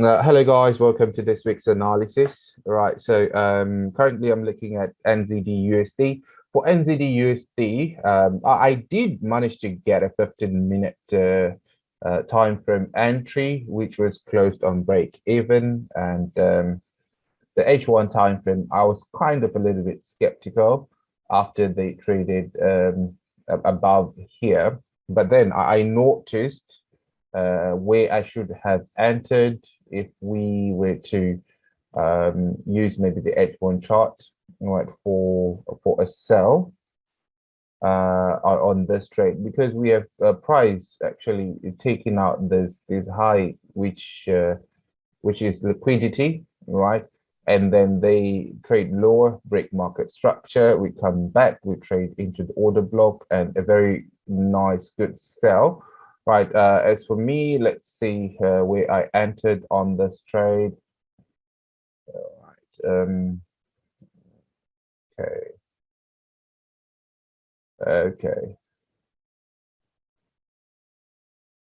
Hello guys, welcome to this week's analysis. All right, so currently I'm looking at NZD/USD. For NZD/USD, I did manage to get a 15-minute time frame entry, which was closed on break even, and the H1 time frame, I was kind of a little bit skeptical after they traded above here, but then I noticed where I should have entered if we were to use maybe the H1 chart, right, for a sell on this trade, because we have price actually taking out this high, which is liquidity, right? And then they trade lower, break market structure. We come back, we trade into the order block, and a very nice, good sell. Right. As for me, let's see where I entered on this trade. All right. Okay. Okay.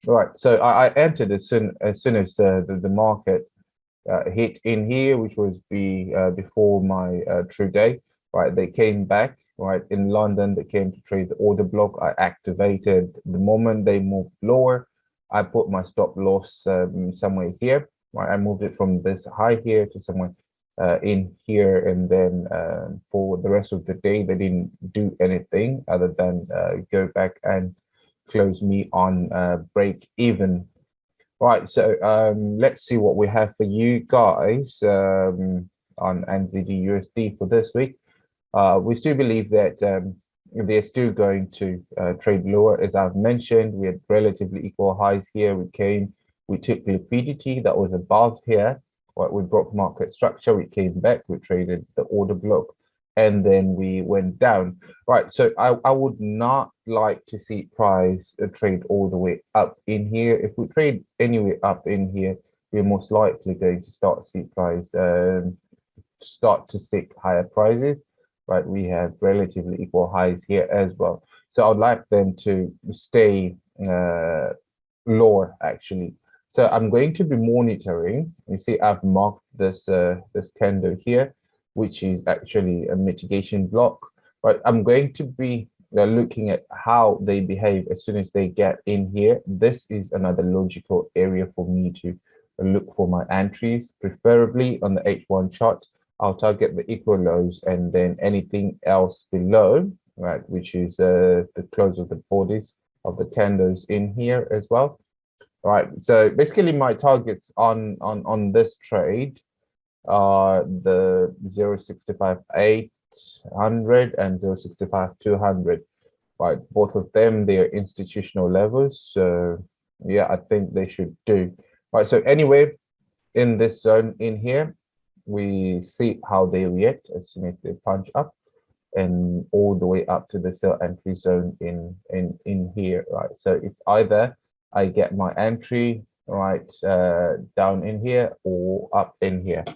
All right. So I entered as soon as the market hit in here, which was before my true day. Right. They came back. Right, in London, they came to trade the order block. I activated the moment they moved lower. I put my stop loss somewhere here. Right, I moved it from this high here to somewhere in here, and then for the rest of the day, they didn't do anything other than go back and close me on break even. Right, so let's see what we have for you guys on NZD/USD for this week. We still believe that they're still going to trade lower. As I've mentioned, we had relatively equal highs here. We took liquidity that was above here. Right, we broke market structure. We came back. We traded the order block, and then we went down. Right, so I would not like to see price trade all the way up in here. If we trade anywhere up in here, we're most likely going to start to see price start to seek higher prices. Right, we have relatively equal highs here as well. So I'd like them to stay lower actually. So I'm going to be monitoring. You see, I've marked this candle here, which is actually a mitigation block. Right, I'm going to be looking at how they behave as soon as they get in here. This is another logical area for me to look for my entries, preferably on the H1 chart. I'll target the equal lows, and then anything else below, right, which is the close of the bodies of the candles in here as well. All right, so basically my targets on this trade are the 0.65 800 and 0.65 200. Right, both of them, they are institutional levels, so yeah, I think they should do. Right, so anyway, in this zone in here, we see how they react as soon as they punch up, and all the way up to the sell entry zone in here, right? So it's either I get my entry right down in here or up in here.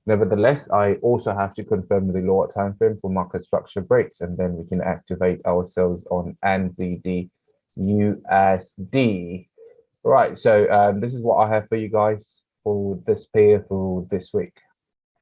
Nevertheless, I also have to confirm the lower time frame for market structure breaks, and then we can activate ourselves on NZD/USD. Right, so this is what I have for you guys for this pair for this week.